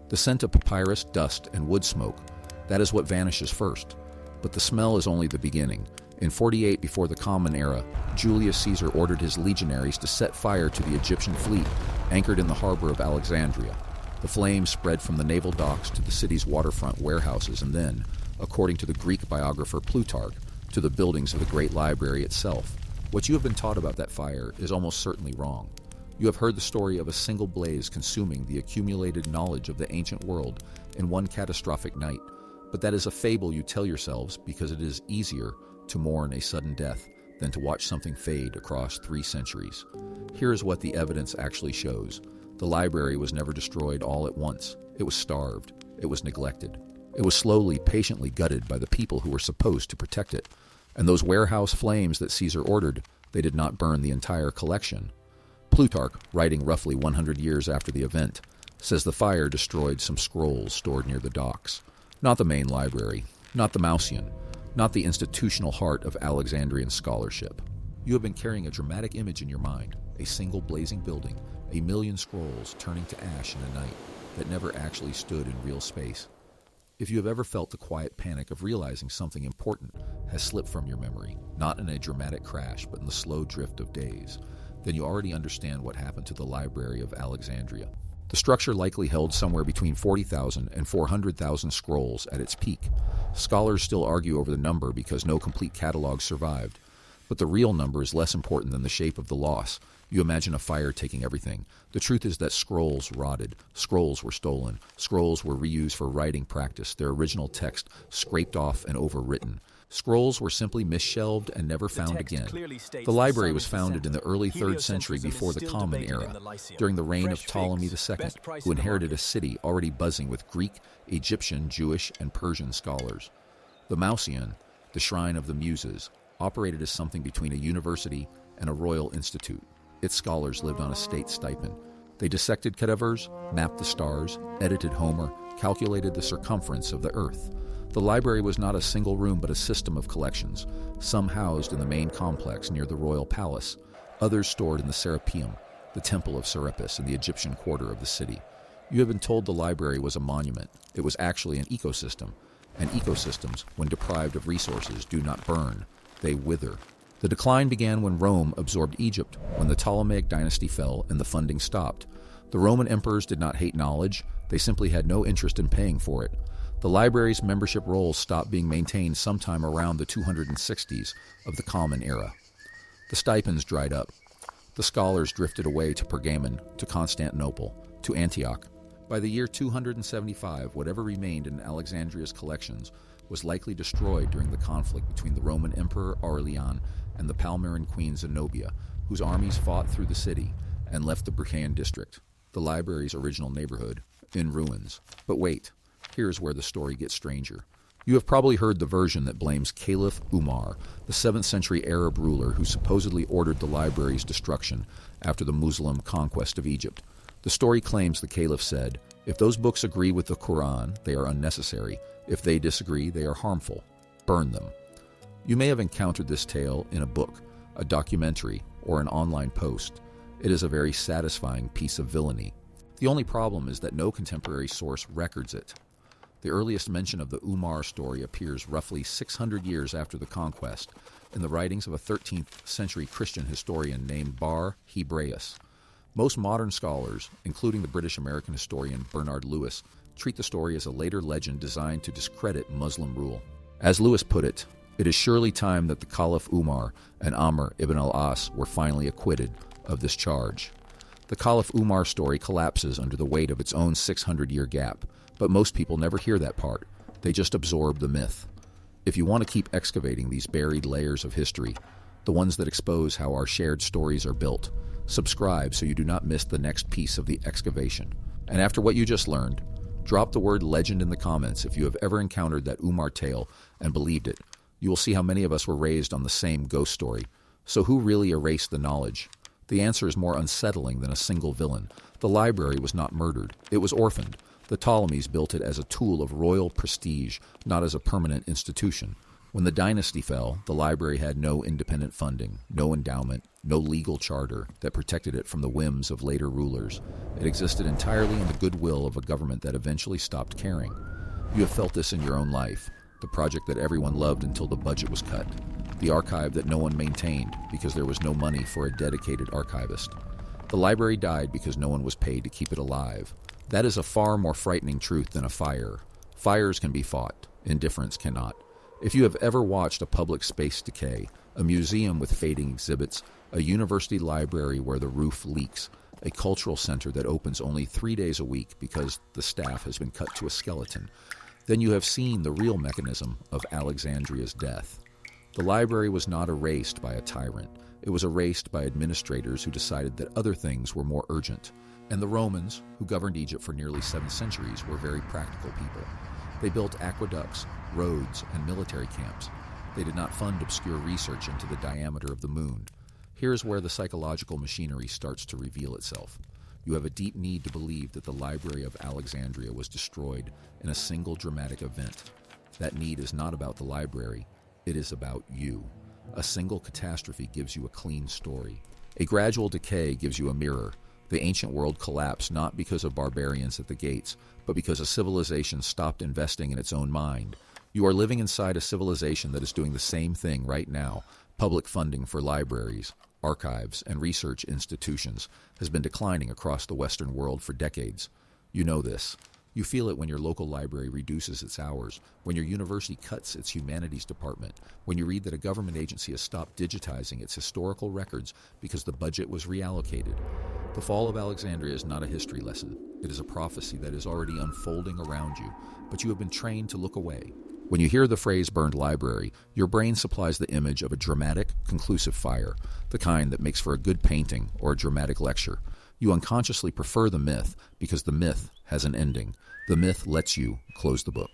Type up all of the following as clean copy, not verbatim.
The scent of papyrus, dust, and wood smoke, that is what vanishes first. But the smell is only the beginning. In 48 before the Common Era, Julius Caesar ordered his legionaries to set fire to the Egyptian fleet anchored in the harbor of Alexandria. The flames spread from the naval docks to the city's waterfront warehouses and then, according to the Greek biographer Plutarch, to the buildings of the great library itself. What you have been taught about that fire is almost certainly wrong. You have heard the story of a single blaze consuming the accumulated knowledge of the ancient world in one catastrophic night, but that is a fable you tell yourselves because it is easier to mourn a sudden death than to watch something fade across 3 centuries. Here is what the evidence actually shows. The library was never destroyed all at once. It was starved. It was neglected. It was slowly, patiently gutted by the people who were supposed to protect it. And those warehouse flames that Caesar ordered, they did not burn the entire collection. Plutarch, writing roughly 100 years after the event, says the fire destroyed some scrolls stored near the docks. Not the main library, not the Mausoleum, not the institutional heart of Alexandrian scholarship. You have been carrying a dramatic image in your mind, a single blazing building, a million scrolls turning to ash in a night that never actually stood in real space. If you have ever felt the quiet panic of realizing something important has slipped from your memory, not in a dramatic crash, but in the slow drift of days, then you already understand what happened to the Library of Alexandria. The structure likely held somewhere between 40,000 and 400,000 scrolls at its peak. Scholars still argue over the number because no complete catalog survived. But the real number is less important than the shape of the loss. You imagine a fire taking everything. The truth is that scrolls rotted. Scrolls were stolen. Scrolls were reused for writing practice, their original text scraped off and overwritten. Scrolls were simply misshelved and never found again. The library was founded in the early 3rd century before the Common Era, during the reign of Ptolemy II, who inherited a city already buzzing with Greek, Egyptian, Jewish, and Persian scholars. The Mausoleum, the Shrine of the Muses, operated as something between a university and a royal institute. Its scholars lived on a state stipend. They dissected cadavers, mapped the stars, edited Homer, calculated the circumference of the earth. The library was not a single room but a system of collections, some housed in the main complex near the royal palace, others stored in the Serapeum, the temple of Serapis in the Egyptian quarter of the city. You have been told the library was a monument. It was actually an ecosystem, and ecosystems, when deprived of resources, do not burn. They wither. The decline began when Rome absorbed Egypt, when the Ptolemaic dynasty fell and the funding stopped. The Roman emperors did not hate knowledge, they simply had no interest in paying for it. The library's membership rolls stopped being maintained sometime around the 260s of the Common Era. The stipends dried up. The scholars drifted away to Pergamon, to Constantinople, to Antioch. By the year 275, whatever remained in Alexandria's collections was likely destroyed during the conflict between the Roman Emperor Aurelian and the Palmyrene queen Zenobia, whose armies fought through the city and left the Brachian district, the library's original neighborhood, in ruins. But wait, here's where the story gets stranger. You have probably heard the version that blames Caliph Umar, the 7th century Arab ruler who supposedly ordered the library's destruction after the Muslim conquest of Egypt. The story claims the Caliph said, "If those books agree with the Quran, they are unnecessary. If they disagree, they are harmful. Burn them." You may have encountered this tale in a book, a documentary, or an online post. It is a very satisfying piece of villainy. The only problem is that no contemporary source records it. The earliest mention of the Umar story appears roughly 600 years after the conquest in the writings of a 13th century Christian historian named Bar Hebraeus. Most modern scholars, including the British-American historian Bernard Lewis, treat the story as a later legend designed to discredit Muslim rule. As Lewis put it, "It is surely time that the Caliph Umar and Amr ibn al-As were finally acquitted of this charge." The Caliph Umar story collapses under the weight of its own 600-year gap, but most people never hear that part. They just absorb the myth. If you want to keep excavating these buried layers of history, the ones that expose how our shared stories are built, subscribe so you do not miss the next piece of the excavation. And after what you just learned, drop the word legend in the comments if you have ever encountered that Umar tale and believed it. You will see how many of us were raised on the same ghost story. So who really erased the knowledge? The answer is more unsettling than a single villain. The library was not murdered. It was orphaned. The Ptolemies built it as a tool of royal prestige, not as a permanent institution. When the dynasty fell, the library had no independent funding, no endowment, no legal charter that protected it from the whims of later rulers. It existed entirely in the goodwill of a government that eventually stopped caring. You have felt this in your own life, the project that everyone loved until the budget was cut, the archive that no one maintained because there was no money for a dedicated archivist. The library died because no one was paid to keep it alive. That is a far more frightening truth than a fire. Fires can be fought, indifference cannot. If you have ever watched a public space decay, a museum with fading exhibits, a university library where the roof leaks, a cultural center that opens only 3 days a week because the staff has been cut to a skeleton, then you have seen the real mechanism of Alexandria's death. The library was not erased by a tyrant. It was erased by administrators who decided that other things were more urgent. And the Romans, who governed Egypt for nearly 7 centuries, were very practical people. They built aqueducts, roads, and military camps. They did not fund obscure research into the diameter of the moon. Here's where the psychological machinery starts to reveal itself. You have a deep need to believe that the Library of Alexandria was destroyed in a single dramatic event. That need is not about the library. It is about you. A single catastrophe gives you a clean story. A gradual decay gives you a mirror. The ancient world collapsed not because of barbarians at the gates, but because a civilization stopped investing in its own mind. You are living inside a civilization that is doing the same thing right now. Public funding for libraries, archives, and research institutions has been declining across the Western world for decades. You know this. You feel it when your local library reduces its hours, when your university cuts its humanities department, when you read that a government agency has stopped digitizing its historical records because the budget was reallocated. The fall of Alexandria is not a history lesson. It is a prophecy that is already unfolding around you, but you have been trained to look away. When you hear the phrase burned library, your brain supplies the image of a dramatic, conclusive fire, the kind that makes for a good painting or a dramatic lecture. You unconsciously prefer the myth because the myth has an ending. The myth lets you close the book.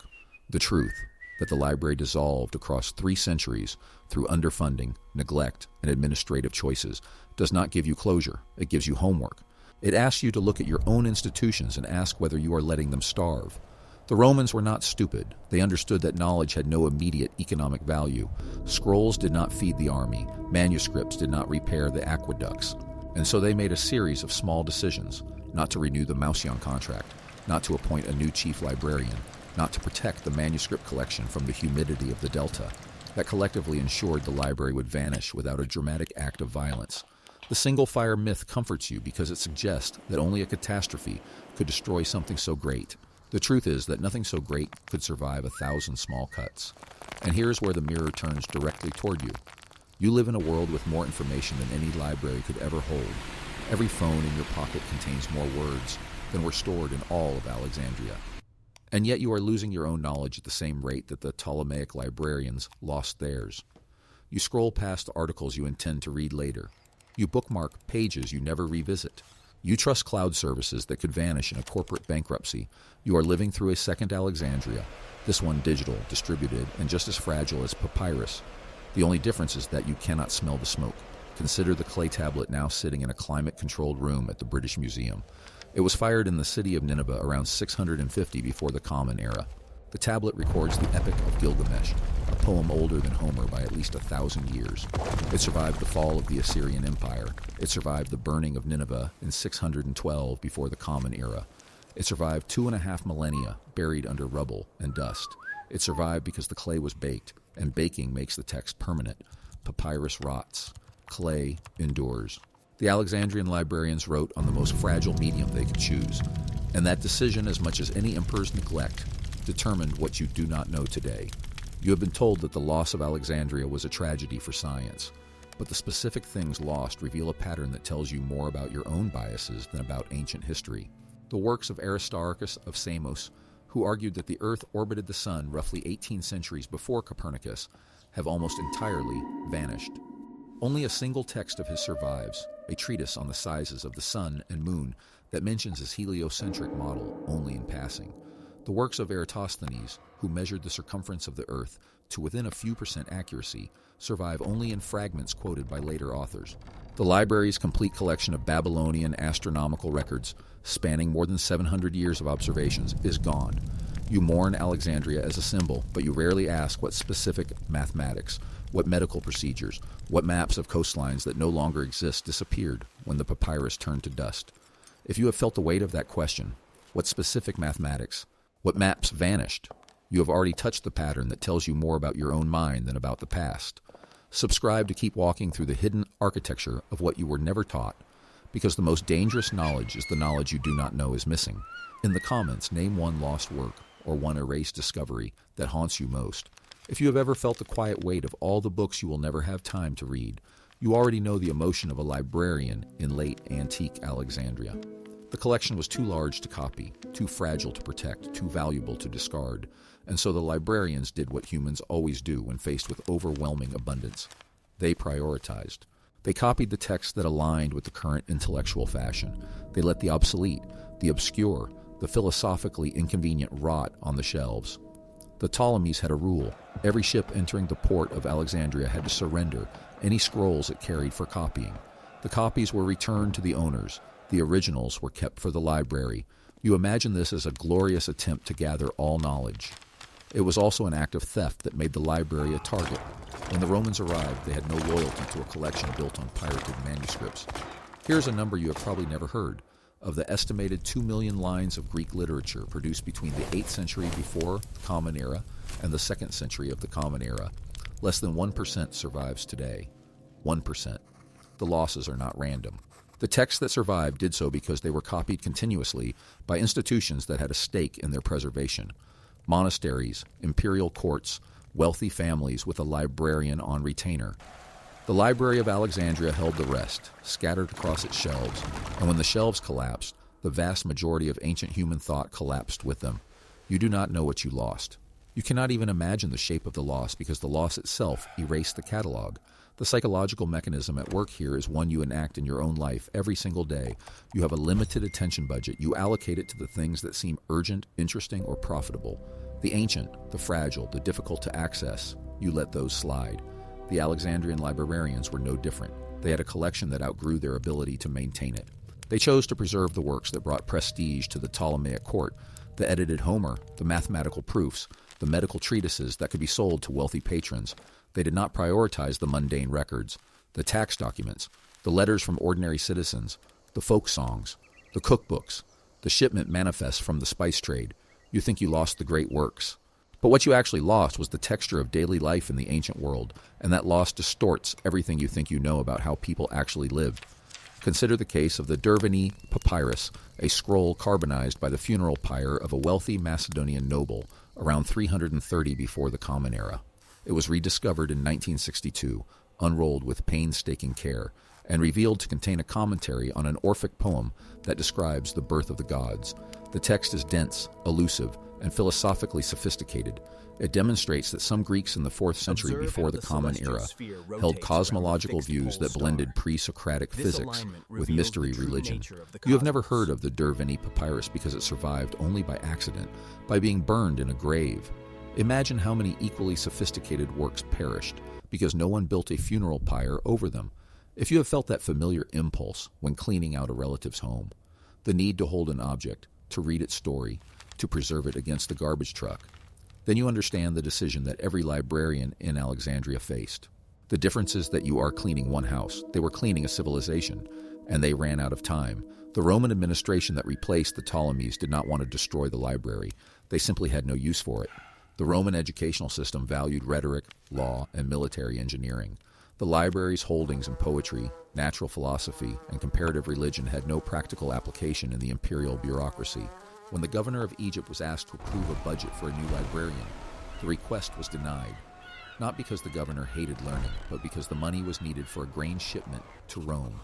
The truth, that the library dissolved across 3 centuries through underfunding, neglect, and administrative choices, does not give you closure. It gives you homework. It asks you to look at your own institutions and ask whether you are letting them starve. The Romans were not stupid. They understood that knowledge had no immediate economic value. Scrolls did not feed the army. Manuscripts did not repair the aqueducts. And so they made a series of small decisions, not to renew the Mausion contract, not to appoint a new chief librarian, not to protect the manuscript collection from the humidity of the Delta, that collectively ensured the library would vanish without a dramatic act of violence. The single-fire myth comforts you because it suggests that only a catastrophe could destroy something so great. The truth is that nothing so great could survive 1,000 small cuts. And here's where the mirror turns directly toward you. You live in a world with more information than any library could ever hold. Every phone in your pocket contains more words than were stored in all of Alexandria. And yet you are losing your own knowledge at the same rate that the Ptolemaic librarians lost theirs. You scroll past articles you intend to read later. You bookmark pages you never revisit. You trust cloud services that could vanish in a corporate bankruptcy. You are living through a second Alexandria, this one digital, distributed, and just as fragile as papyrus. The only difference is that you cannot smell the smoke. Consider the clay tablet now sitting in a climate-controlled room at the British Museum. It was fired in the city of Nineveh around 650 before the Common Era. The tablet records the Epic of Gilgamesh, a poem older than Homer by at least 1,000 years. It survived the fall of the Assyrian Empire. It survived the burning of Nineveh in 612 before the Common Era. It survived 2.5 millennia buried under rubble and dust. It survived because the clay was baked, and baking makes the text permanent. Papyrus rots. Clay endures. The Alexandrian librarians wrote on the most fragile medium they could choose, and that decision, as much as any emperor's neglect, determined what you do not know today. You have been told that the loss of Alexandria was a tragedy for science, but the specific things lost reveal a pattern that tells you more about your own biases than about ancient history. The works of Aristarchus of Samos, who argued that the Earth orbited the Sun roughly 18 centuries before Copernicus, have almost entirely vanished. Only a single text of his survives, a treatise on the sizes of the Sun and Moon that mentions his heliocentric model only in passing. The works of Eratosthenes, who measured the circumference of the Earth to within a few % accuracy, survive only in fragments quoted by later authors. The library's complete collection of Babylonian astronomical records, spanning more than 700 years of observations, is gone. You mourn Alexandria as a symbol, but you rarely ask what specific mathematics, what medical procedures, what maps of coastlines that no longer exist disappeared when the papyrus turned to dust. If you have felt the weight of that question, what specific mathematics, what maps vanished, you have already touched the pattern that tells you more about your own mind than about the past. Subscribe to keep walking through the hidden architecture of what you were never taught, because the most dangerous knowledge is the knowledge you do not know is missing. In the comments, name one lost work or one erased discovery that haunts you most. If you have ever felt the quiet weight of all the books you will never have time to read, you already know the emotion of a librarian in late antique Alexandria. The collection was too large to copy, too fragile to protect, too valuable to discard, and so the librarians did what humans always do when faced with overwhelming abundance. They prioritized. They copied the texts that aligned with the current intellectual fashion. They let the obsolete, the obscure, the philosophically inconvenient rot on the shelves. The Ptolemies had a rule. Every ship entering the port of Alexandria had to surrender any scrolls it carried for copying. The copies were returned to the owners. The originals were kept for the library. You imagine this as a glorious attempt to gather all knowledge. It was also an act of theft that made the library a target. When the Romans arrived, they had no loyalty to a collection built on pirated manuscripts. Here's a number you have probably never heard. Of the estimated 2 million lines of Greek literature produced between the 8th century before the Common Era and the 2nd century of the Common Era, less than 1% survives today. 1%. The losses are not random. The texts that survived did so because they were copied continuously by institutions that had a stake in their preservation. Monasteries, imperial courts, wealthy families with a librarian on retainer. The Library of Alexandria held the rest, scattered across its shelves, and when the shelves collapsed, the vast majority of ancient human thought collapsed with them. You do not know what you lost. You cannot even imagine the shape of the loss because the loss itself erased the catalog. The psychological mechanism at work here is one you enact in your own life every single day. You have a limited attention budget. You allocate it to the things that seem urgent, interesting, or profitable. The ancient, the fragile, the difficult to access, you let those slide. The Alexandrian librarians were no different. They had a collection that outgrew their ability to maintain it. They chose to preserve the works that brought prestige to the Ptolemaic court, the edited Homer, the mathematical proofs, the medical treatises that could be sold to wealthy patrons. They did not prioritize the mundane records, the tax documents, the letters from ordinary citizens, the folk songs, the cookbooks, the shipment manifests from the spice trade. You think you lost the great works. But what you actually lost was the texture of daily life in the ancient world, and that loss distorts everything you think you know about how people actually lived. Consider the case of the Vanish papyrus, a scroll carbonized by the funeral pyre of a wealthy Macedonian noble around 330 before the Common Era. It was rediscovered in 1962, unrolled with painstaking care, and revealed to contain a commentary on an Orphic poem that describes the birth of the gods. The text is dense, elusive, and philosophically sophisticated. It demonstrates that some Greeks in the 4th century before the Common Era held cosmological views that blended pre-Socratic physics with mystery religion. You have never heard of the Vanish papyrus because it survived only by accident, by being burned in a grave. Imagine how many equally sophisticated works perished because no one built a funeral pyre over them. If you have felt that familiar impulse when cleaning out a relative's home, the need to hold an object, to read its story, to preserve it against the garbage truck, then you understand the decision that every librarian in Alexandria faced. The difference is that you are cleaning one house. They were cleaning a civilization, and they ran out of time. The Roman administration that replaced the Ptolemies did not want to destroy the library. They simply had no use for it. The Roman educational system valued rhetoric, law, and military engineering. The library's holdings in poetry, natural philosophy, and comparative religion had no practical application in the imperial bureaucracy. When the governor of Egypt was asked to approve a budget for a new librarian, the request was denied, not because the governor hated learning, but because the money was needed for a grain shipment to Rome.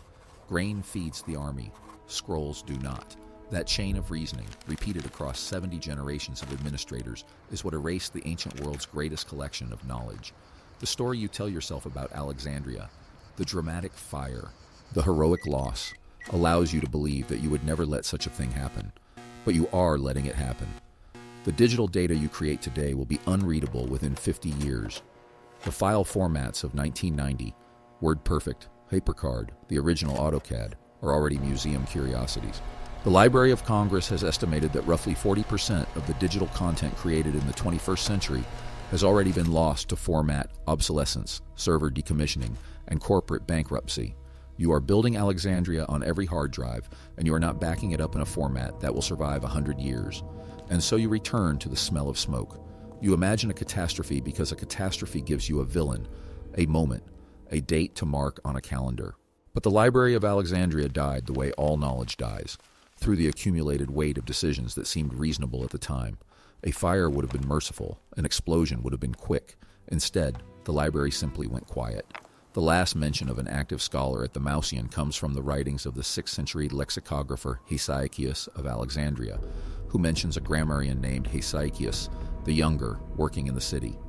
Grain feeds the army, scrolls do not. That chain of reasoning, repeated across 70 generations of administrators, is what erased the ancient world's greatest collection of knowledge. The story you tell yourself about Alexandria, the dramatic fire, the heroic loss, allows you to believe that you would never let such a thing happen. But you are letting it happen. The digital data you create today will be unreadable within 50 years. The file formats of 1990, WordPerfect, HyperCard, the original AutoCAD, are already museum curiosities. The Library of Congress has estimated that roughly 40% of the digital content created in the 21st century has already been lost to format obsolescence, server decommissioning, and corporate bankruptcy. You are building Alexandria on every hard drive, and you are not backing it up in a format that will survive 100 years. And so you return to the smell of smoke. You imagine a catastrophe because a catastrophe gives you a villain, a moment, a date to mark on a calendar. But the Library of Alexandria died the way all knowledge dies, through the accumulated weight of decisions that seemed reasonable at the time. A fire would have been merciful, an explosion would have been quick. Instead, the library simply went quiet. The last mention of an active scholar at the Mauseon comes from the writings of the 6th century lexicographer Hesychius of Alexandria, who mentions a grammarian named Hesychius the Younger working in the city.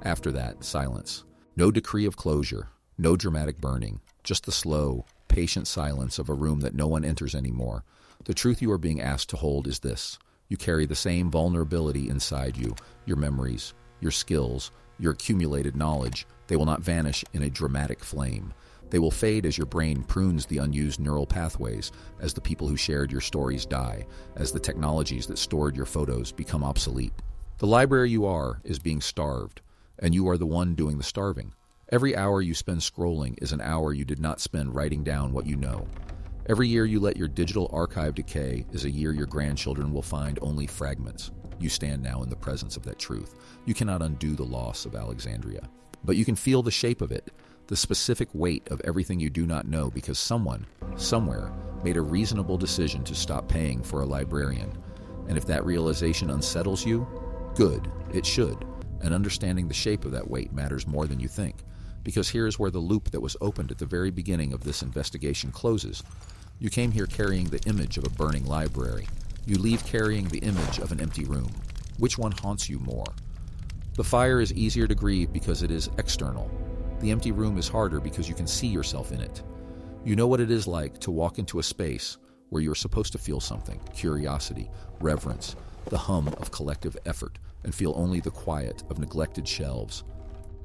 After that, silence. No decree of closure, no dramatic burning, just the slow, patient silence of a room that no one enters anymore. The truth you are being asked to hold is this. You carry the same vulnerability inside you, your memories, your skills, your accumulated knowledge. They will not vanish in a dramatic flame. They will fade as your brain prunes the unused neural pathways, as the people who shared your stories die, as the technologies that stored your photos become obsolete. The library you are is being starved, and you are the one doing the starving. Every hour you spend scrolling is an hour you did not spend writing down what you know. Every year you let your digital archive decay is a year your grandchildren will find only fragments. You stand now in the presence of that truth. You cannot undo the loss of Alexandria. But you can feel the shape of it, the specific weight of everything you do not know, because someone, somewhere, made a reasonable decision to stop paying for a librarian. And if that realization unsettles you, good, it should. And understanding the shape of that weight matters more than you think. Because here is where the loop that was opened at the very beginning of this investigation closes. You came here carrying the image of a burning library. You leave carrying the image of an empty room. Which one haunts you more? The fire is easier to grieve because it is external. The empty room is harder because you can see yourself in it. You know what it is like to walk into a space where you are supposed to feel something, curiosity, reverence, the hum of collective effort, and feel only the quiet of neglected shelves.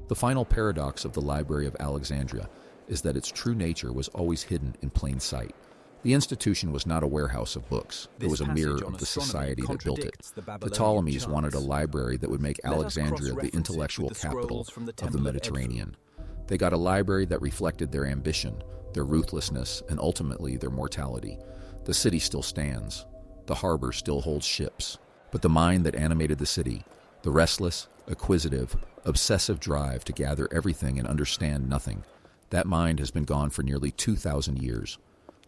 The final paradox of the Library of Alexandria is that its true nature was always hidden in plain sight. The institution was not a warehouse of books. It was a mirror of the society that built it. The Ptolemies wanted a library that would make Alexandria the intellectual capital of the Mediterranean. They got a library that reflected their ambition, their ruthlessness, and ultimately their mortality. The city still stands. The harbor still holds ships. But the mind that animated the city, the restless, acquisitive, obsessive drive to gather everything and understand nothing, that mind has been gone for nearly 2,000 years.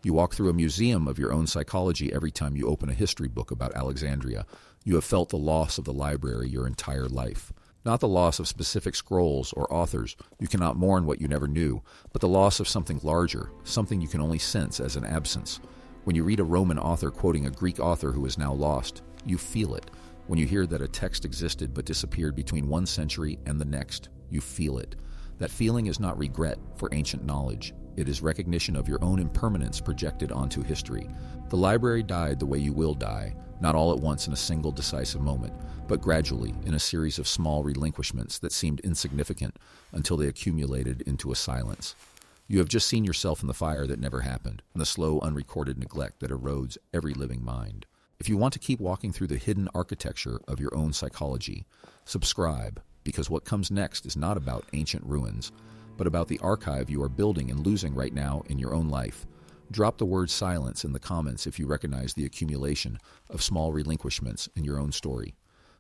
You walk through a museum of your own psychology every time you open a history book about Alexandria. You have felt the loss of the library your entire life. Not the loss of specific scrolls or authors. You cannot mourn what you never knew, but the loss of something larger, something you can only sense as an absence. When you read a Roman author quoting a Greek author who is now lost, you feel it. When you hear that a text existed but disappeared between one century and the next, you feel it. That feeling is not regret for ancient knowledge. It is recognition of your own impermanence projected onto history. The library died the way you will die, not all at once in a single decisive moment, but gradually in a series of small relinquishments that seemed insignificant until they accumulated into a silence. You have just seen yourself in the fire that never happened, and the slow, unrecorded neglect that erodes every living mind. If you want to keep walking through the hidden architecture of your own psychology, subscribe, because what comes next is not about ancient ruins, but about the archive you are building and losing right now in your own life. Drop the word silence in the comments if you recognize the accumulation of small relinquishments in your own story.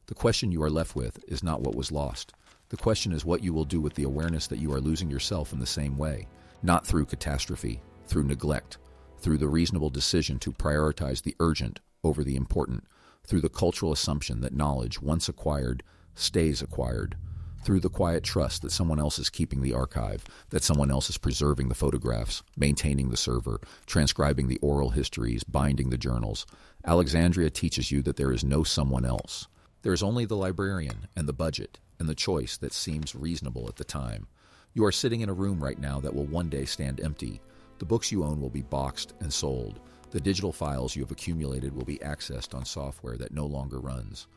The question you are left with is not what was lost. The question is what you will do with the awareness that you are losing yourself in the same way, not through catastrophe, through neglect, through the reasonable decision to prioritize the urgent over the important, through the cultural assumption that knowledge, once acquired, stays acquired, through the quiet trust that someone else is keeping the archive, that someone else is preserving the photographs, maintaining the server, transcribing the oral histories, binding the journals. Alexandria teaches you that there is no someone else. There is only the librarian and the budget and the choice that seems reasonable at the time. You are sitting in a room right now that will one day stand empty. The books you own will be boxed and sold. The digital files you have accumulated will be accessed on software that no longer runs.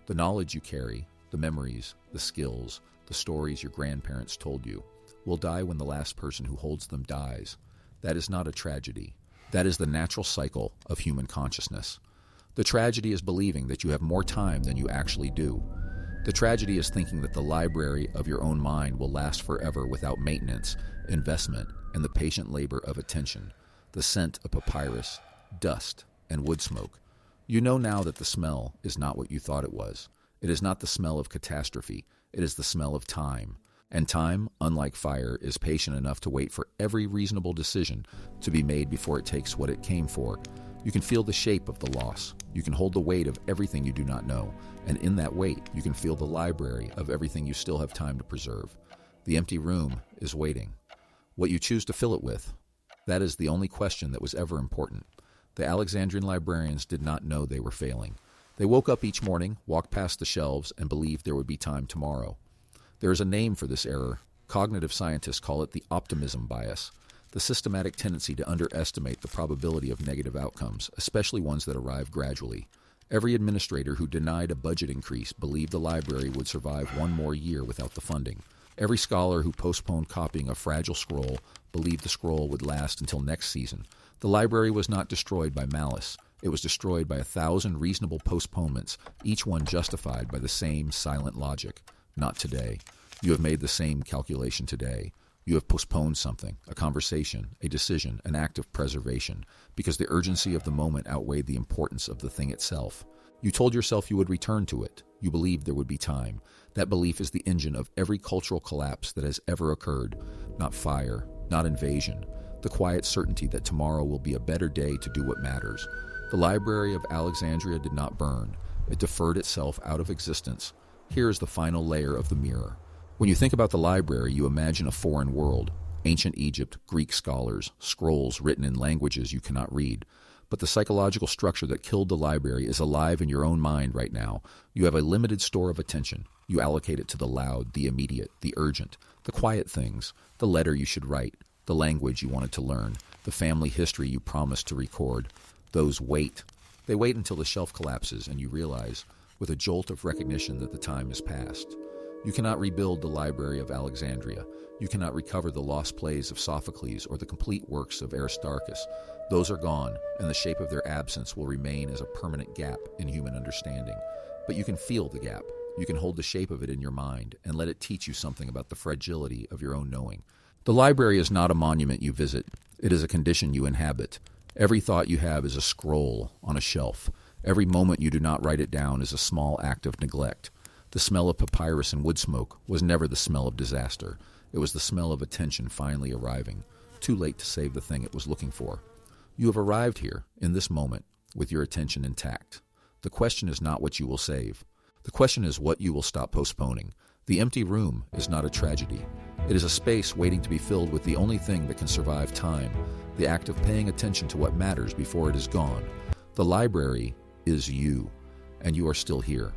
The knowledge you carry, the memories, the skills, the stories your grandparents told you, will die when the last person who holds them dies. That is not a tragedy. That is the natural cycle of human consciousness. The tragedy is believing that you have more time than you actually do. The tragedy is thinking that the library of your own mind will last forever without maintenance, investment, and the patient labor of attention, the scent of papyrus, dust, and wood smoke. You know now that the smell is not what you thought it was. It is not the smell of catastrophe. It is the smell of time. And time, unlike fire, is patient enough to wait for every reasonable decision to be made before it takes what it came for. You can feel the shape of the loss. You can hold the weight of everything you do not know. And in that weight, you can feel the library of everything you still have time to preserve. The empty room is waiting. What you choose to fill it with, that is the only question that was ever important. The Alexandrian librarians did not know they were failing. They woke up each morning, walked past the shelves, and believed there would be time tomorrow. There is a name for this error. Cognitive scientists call it the optimism bias, the systematic tendency to underestimate the probability of negative outcomes, especially ones that arrive gradually. Every administrator who denied a budget increase believed the library would survive one more year without the funding. Every scholar who postponed copying a fragile scroll believed the scroll would last until next season. The library was not destroyed by malice. It was destroyed by 1,000 reasonable postponements, each one justified by the same silent logic. Not today. You have made the same calculation today. You have postponed something, a conversation, a decision, an act of preservation, because the urgency of the moment outweighed the importance of the thing itself. You told yourself you would return to it. You believed there would be time. That belief is the engine of every cultural collapse that has ever occurred. Not fire, not invasion. The quiet certainty that tomorrow will be a better day to do what matters. The Library of Alexandria did not burn. It deferred itself out of existence. Here is the final layer of the mirror. When you think about the library, you imagine a foreign world. Ancient Egypt, Greek scholars, scrolls written in languages you cannot read. But the psychological structure that killed the library is alive in your own mind right now. You have a limited store of attention. You allocate it to the loud, the immediate, the urgent, the quiet things, the letter you should write, the language you wanted to learn, the family history you promised to record. Those wait. They wait until the shelf collapses and you realize, with a jolt of recognition, that the time is past. You cannot rebuild the Library of Alexandria. You cannot recover the lost plays of Sophocles or the complete works of Aristarchus. Those are gone, and the shape of their absence will remain as a permanent gap in human understanding. But you can feel the gap. You can hold the shape of it in your mind and let it teach you something about the fragility of your own knowing. The library is not a monument you visit. It is a condition you inhabit. Every thought you have is a scroll on a shelf. Every moment you do not write it down is a small act of neglect. The smell of papyrus and wood smoke was never the smell of disaster. It was the smell of attention finally arriving, too late to save the thing it was looking for. You have arrived here, in this moment, with your attention intact. The question is not what you will save. The question is what you will stop postponing. The empty room is not a tragedy. It is a space waiting to be filled with the only thing that can survive time, the act of paying attention to what matters before it is gone. The library is you, and you are still here.